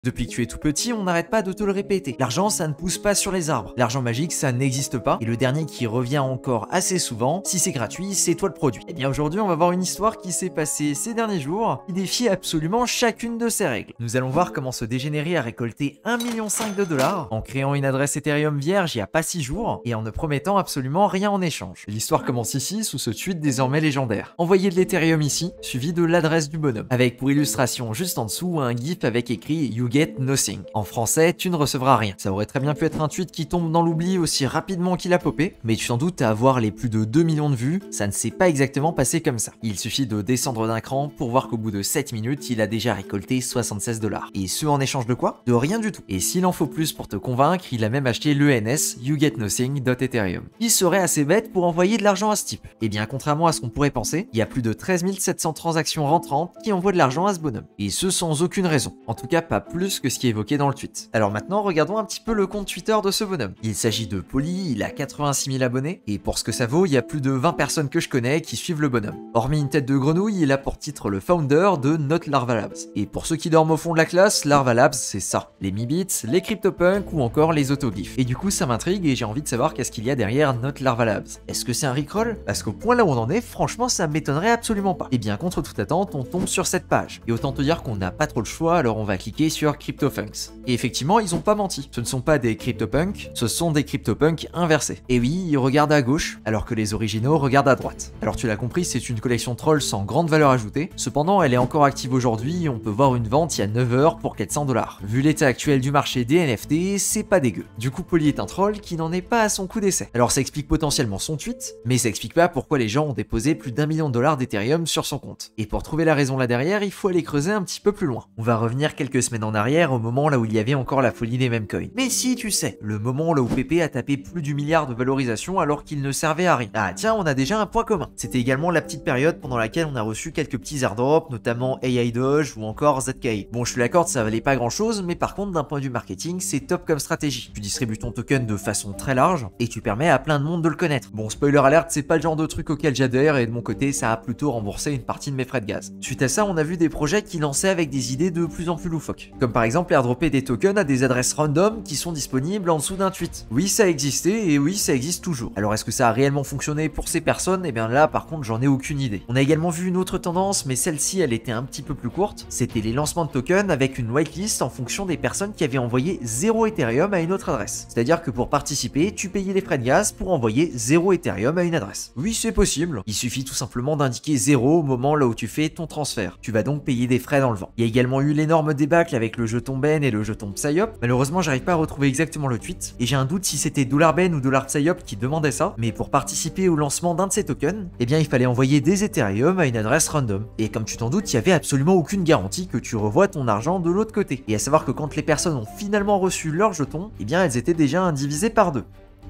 Depuis que tu es tout petit, on n'arrête pas de te le répéter. L'argent, ça ne pousse pas sur les arbres. L'argent magique, ça n'existe pas. Et le dernier qui revient encore assez souvent, si c'est gratuit, c'est toi le produit. Et bien aujourd'hui, on va voir une histoire qui s'est passée ces derniers jours, qui défie absolument chacune de ces règles. Nous allons voir comment ce dégénéré a récolté 1,5 million de dollars en créant une adresse Ethereum vierge il n'y a pas 6 jours et en ne promettant absolument rien en échange. L'histoire commence ici sous ce tweet désormais légendaire. Envoyez de l'Ethereum ici, suivi de l'adresse du bonhomme. Avec pour illustration juste en dessous un gif avec écrit You get nothing. En français, tu ne recevras rien. Ça aurait très bien pu être un tweet qui tombe dans l'oubli aussi rapidement qu'il a popé, mais tu t'en doutes à avoir les plus de 2 millions de vues, ça ne s'est pas exactement passé comme ça. Il suffit de descendre d'un cran pour voir qu'au bout de 7 minutes, il a déjà récolté 76 dollars. Et ce en échange de quoi? De rien du tout. Et s'il en faut plus pour te convaincre, il a même acheté l'ENS YouGetNothing.Ethereum. Il serait assez bête pour envoyer de l'argent à ce type. Et bien contrairement à ce qu'on pourrait penser, il y a plus de 13 700 transactions rentrantes qui envoient de l'argent à ce bonhomme. Et ce sans aucune raison. En tout cas pas plus que ce qui est évoqué dans le tweet. Alors maintenant, regardons un petit peu le compte Twitter de ce bonhomme. Il s'agit de Polly, il a 86 000 abonnés, et pour ce que ça vaut, il y a plus de 20 personnes que je connais qui suivent le bonhomme. Hormis une tête de grenouille, il a pour titre le founder de Not Larva Labs. Et pour ceux qui dorment au fond de la classe, Larva Labs, c'est ça. Les Mibits, les CryptoPunks ou encore les autoglyphes. Et du coup, ça m'intrigue et j'ai envie de savoir qu'est-ce qu'il y a derrière Not Larva Labs. Est-ce que c'est un rickroll? Parce qu'au point là où on en est, franchement, ça m'étonnerait absolument pas. Et bien, contre toute attente, on tombe sur cette page. Et autant te dire qu'on n'a pas trop le choix, alors on va cliquer sur CryptoPunks. Et effectivement, ils ont pas menti. Ce ne sont pas des CryptoPunks, ce sont des CryptoPunks inversés. Et oui, ils regardent à gauche, alors que les originaux regardent à droite. Alors tu l'as compris, c'est une collection troll sans grande valeur ajoutée. Cependant, elle est encore active aujourd'hui, on peut voir une vente il y a 9 heures pour 400 dollars. Vu l'état actuel du marché des NFT, c'est pas dégueu. Du coup, Polly est un troll qui n'en est pas à son coup d'essai. Alors ça explique potentiellement son tweet, mais ça explique pas pourquoi les gens ont déposé plus d'1 million de dollars d'Ethereum sur son compte. Et pour trouver la raison là derrière, il faut aller creuser un petit peu plus loin. On va revenir quelques semaines en arrière au moment là où il y avait encore la folie des meme coins. Mais si tu sais, le moment là où Pépé a tapé plus du milliard de valorisation alors qu'il ne servait à rien. Ah tiens, on a déjà un point commun. C'était également la petite période pendant laquelle on a reçu quelques petits airdrops, notamment AI Doge ou encore ZK. Bon, je te l'accorde, ça valait pas grand chose, mais par contre d'un point de vue marketing, c'est top comme stratégie. Tu distribues ton token de façon très large et tu permets à plein de monde de le connaître. Bon, spoiler alert, c'est pas le genre de truc auquel j'adhère et de mon côté, ça a plutôt remboursé une partie de mes frais de gaz. Suite à ça, on a vu des projets qui lançaient avec des idées de plus en plus loufoques. Comme par exemple airdropper des tokens à des adresses random qui sont disponibles en dessous d'un tweet. Oui, ça existait et oui, ça existe toujours. Alors est-ce que ça a réellement fonctionné pour ces personnes? Et bien là, par contre, j'en ai aucune idée. On a également vu une autre tendance, mais celle-ci, elle était un petit peu plus courte. C'était les lancements de tokens avec une whitelist en fonction des personnes qui avaient envoyé 0 Ethereum à une autre adresse. C'est-à-dire que pour participer, tu payais les frais de gaz pour envoyer 0 Ethereum à une adresse. Oui, c'est possible. Il suffit tout simplement d'indiquer 0 au moment là où tu fais ton transfert. Tu vas donc payer des frais dans le vent. Il y a également eu l'énorme débâcle avec le jeton Ben et le jeton Psyop. Malheureusement, j'arrive pas à retrouver exactement le tweet et j'ai un doute si c'était $Ben ou $Psyop qui demandait ça, mais pour participer au lancement d'un de ces tokens, eh bien il fallait envoyer des Ethereum à une adresse random. Et comme tu t'en doutes, il y avait absolument aucune garantie que tu revois ton argent de l'autre côté. Et à savoir que quand les personnes ont finalement reçu leur jeton, eh bien elles étaient déjà indivisées par 2.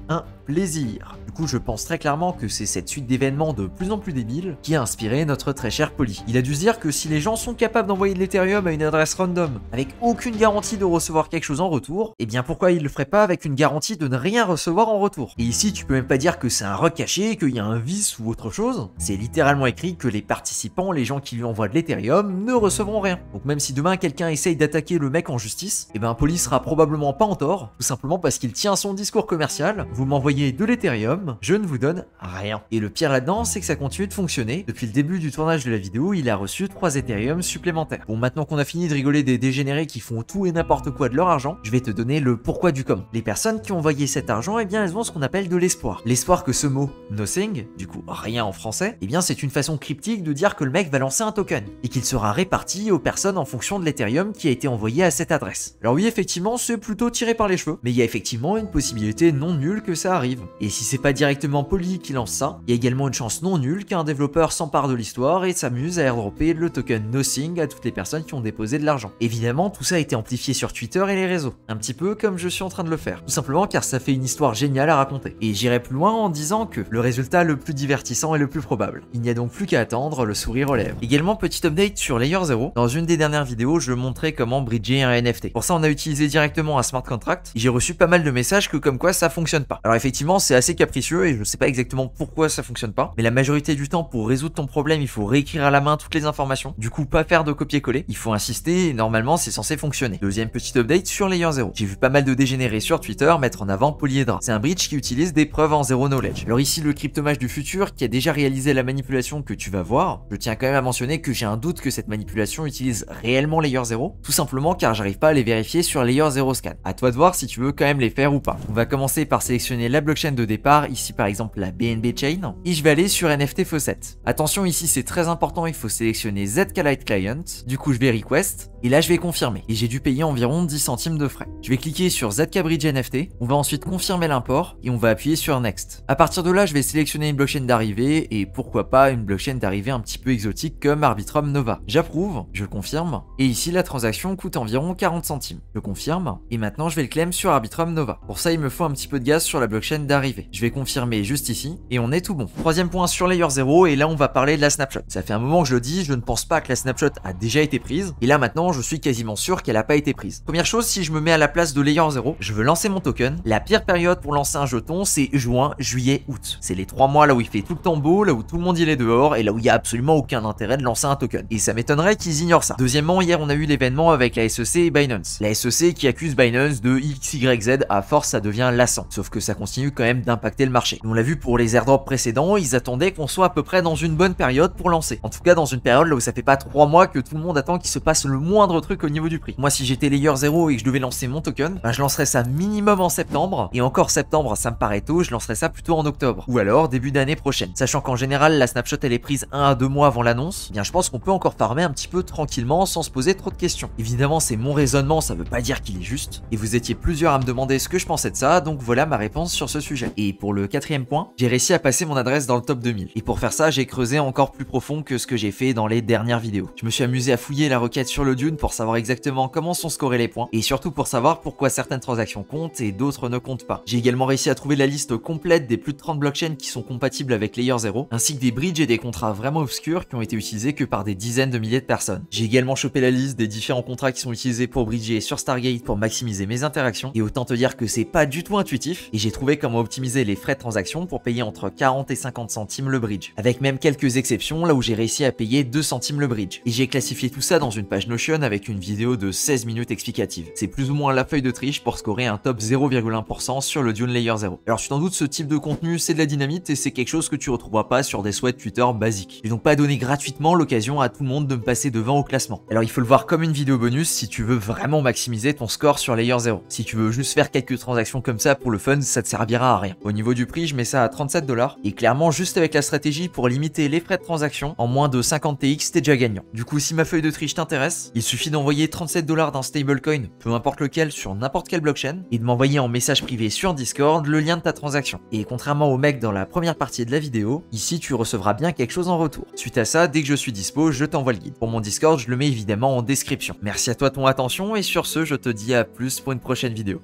Un plaisir. Du coup, je pense très clairement que c'est cette suite d'événements de plus en plus débiles qui a inspiré notre très cher Polly. Il a dû se dire que si les gens sont capables d'envoyer de l'Ethereum à une adresse random avec aucune garantie de recevoir quelque chose en retour, eh bien pourquoi il le ferait pas avec une garantie de ne rien recevoir en retour? Et ici, tu peux même pas dire que c'est un rug caché, qu'il y a un vice ou autre chose. C'est littéralement écrit que les participants, les gens qui lui envoient de l'Ethereum, ne recevront rien. Donc même si demain quelqu'un essaye d'attaquer le mec en justice, eh ben Polly sera probablement pas en tort, tout simplement parce qu'il tient son discours commercial. Vous m'envoyez de l'Ethereum, je ne vous donne rien. Et le pire là-dedans, c'est que ça continue de fonctionner. Depuis le début du tournage de la vidéo, il a reçu 3 Ethereum supplémentaires. Bon, maintenant qu'on a fini de rigoler des dégénérés qui font tout et n'importe quoi de leur argent, je vais te donner le pourquoi du comment. Les personnes qui ont envoyé cet argent, eh bien elles ont ce qu'on appelle de l'espoir. L'espoir que ce mot nothing, du coup rien en français, eh bien c'est une façon cryptique de dire que le mec va lancer un token et qu'il sera réparti aux personnes en fonction de l'Ethereum qui a été envoyé à cette adresse. Alors oui, effectivement, c'est plutôt tiré par les cheveux, mais il y a effectivement une possibilité non nulle que ça arrive. Et si c'est pas directement Polly qui lance ça, il y a également une chance non nulle qu'un développeur s'empare de l'histoire et s'amuse à airdropper le token Nothing à toutes les personnes qui ont déposé de l'argent. Évidemment, tout ça a été amplifié sur Twitter et les réseaux, un petit peu comme je suis en train de le faire. Tout simplement car ça fait une histoire géniale à raconter. Et j'irai plus loin en disant que le résultat le plus divertissant est le plus probable. Il n'y a donc plus qu'à attendre le sourire aux lèvres. Également, petit update sur Layer 0. Dans une des dernières vidéos, je montrais comment bridger un NFT. Pour ça, on a utilisé directement un smart contract. J'ai reçu pas mal de messages que comme quoi ça fonctionne pas. Alors effectivement, c'est assez capricieux capricieux et je sais pas exactement pourquoi ça fonctionne pas, mais la majorité du temps pour résoudre ton problème il faut réécrire à la main toutes les informations, du coup pas faire de copier-coller, il faut insister et normalement c'est censé fonctionner. Deuxième petit update sur Layer 0. J'ai vu pas mal de dégénérés sur Twitter mettre en avant Polyhedra. C'est un bridge qui utilise des preuves en zero knowledge. Alors ici le cryptomage du futur qui a déjà réalisé la manipulation que tu vas voir, je tiens quand même à mentionner que j'ai un doute que cette manipulation utilise réellement Layer 0, tout simplement car j'arrive pas à les vérifier sur Layer 0 scan. À toi de voir si tu veux quand même les faire ou pas. On va commencer par sélectionner la blockchain de départ, ici par exemple la BNB Chain, et je vais aller sur NFT Faucet. Attention ici c'est très important, il faut sélectionner ZK Lite Client, du coup je vais request, et là je vais confirmer, et j'ai dû payer environ 10 centimes de frais. Je vais cliquer sur ZK Bridge NFT, on va ensuite confirmer l'import, et on va appuyer sur Next. À partir de là je vais sélectionner une blockchain d'arrivée, et pourquoi pas une blockchain d'arrivée un petit peu exotique comme Arbitrum Nova. J'approuve, je confirme, et ici la transaction coûte environ 40 centimes. Je confirme, et maintenant je vais le claim sur Arbitrum Nova. Pour ça il me faut un petit peu de gaz sur la blockchain d'arrivée. Je vais confirmer juste ici, et on est tout bon. Troisième point sur Layer 0, et là on va parler de la snapshot. Ça fait un moment que je le dis, je ne pense pas que la snapshot a déjà été prise, et là maintenant je suis quasiment sûr qu'elle n'a pas été prise. Première chose, si je me mets à la place de Layer 0, je veux lancer mon token. La pire période pour lancer un jeton, c'est juin, juillet, août. C'est les 3 mois là où il fait tout le temps beau, là où tout le monde il est dehors, et là où il n'y a absolument aucun intérêt de lancer un token. Et ça m'étonnerait qu'ils ignorent ça. Deuxièmement, hier on a eu l'événement avec la SEC et Binance. La SEC qui accuse Binance de XYZ, à force ça devient lassant. Sauf que ça continue quand même d'impacter le marché. On l'a vu pour les airdrops précédents, ils attendaient qu'on soit à peu près dans une bonne période pour lancer. En tout cas dans une période là où ça fait pas 3 mois que tout le monde attend qu'il se passe le moindre truc au niveau du prix. Moi si j'étais Layer 0 et que je devais lancer mon token, ben, je lancerais ça minimum en septembre, et encore septembre ça me paraît tôt, je lancerais ça plutôt en octobre, ou alors début d'année prochaine. Sachant qu'en général la snapshot elle est prise 1 à 2 mois avant l'annonce, bien je pense qu'on peut encore farmer un petit peu tranquillement sans se poser trop de questions. Évidemment c'est mon raisonnement, ça veut pas dire qu'il est juste, et vous étiez plusieurs à me demander ce que je pensais de ça, donc voilà ma réponse sur ce sujet. Et pour le quatrième point, j'ai réussi à passer mon adresse dans le top 2000, et pour faire ça j'ai creusé encore plus profond que ce que j'ai fait dans les dernières vidéos. Je me suis amusé à fouiller la requête sur le Dune pour savoir exactement comment sont scorés les points, et surtout pour savoir pourquoi certaines transactions comptent et d'autres ne comptent pas. J'ai également réussi à trouver la liste complète des plus de 30 blockchains qui sont compatibles avec Layer 0, ainsi que des bridges et des contrats vraiment obscurs qui ont été utilisés que par des dizaines de milliers de personnes. J'ai également chopé la liste des différents contrats qui sont utilisés pour bridger sur Stargate pour maximiser mes interactions, et autant te dire que c'est pas du tout intuitif, et j'ai trouvé comment optimiser les frais de transaction pour payer entre 40 et 50 centimes le bridge, avec même quelques exceptions là où j'ai réussi à payer 2 centimes le bridge. Et j'ai classifié tout ça dans une page Notion avec une vidéo de 16 minutes explicative. C'est plus ou moins la feuille de triche pour scorer un top 0,1% sur le Dune Layer 0. Alors tu t'en doutes, ce type de contenu c'est de la dynamite et c'est quelque chose que tu retrouveras pas sur des threads Twitter basiques. J'ai donc pas donné gratuitement l'occasion à tout le monde de me passer devant au classement. Alors il faut le voir comme une vidéo bonus si tu veux vraiment maximiser ton score sur Layer 0. Si tu veux juste faire quelques transactions comme ça pour le fun, ça te servira à rien. Au niveau du prix, je mets ça à 37 $, et clairement juste avec la stratégie pour limiter les frais de transaction, en moins de 50 TX, t'es déjà gagnant. Du coup, si ma feuille de triche t'intéresse, il suffit d'envoyer 37 $ d'un stablecoin, peu importe lequel, sur n'importe quelle blockchain, et de m'envoyer en message privé sur Discord le lien de ta transaction. Et contrairement au mec dans la première partie de la vidéo, ici tu recevras bien quelque chose en retour. Suite à ça, dès que je suis dispo, je t'envoie le guide. Pour mon Discord, je le mets évidemment en description. Merci à toi de ton attention, et sur ce, je te dis à plus pour une prochaine vidéo.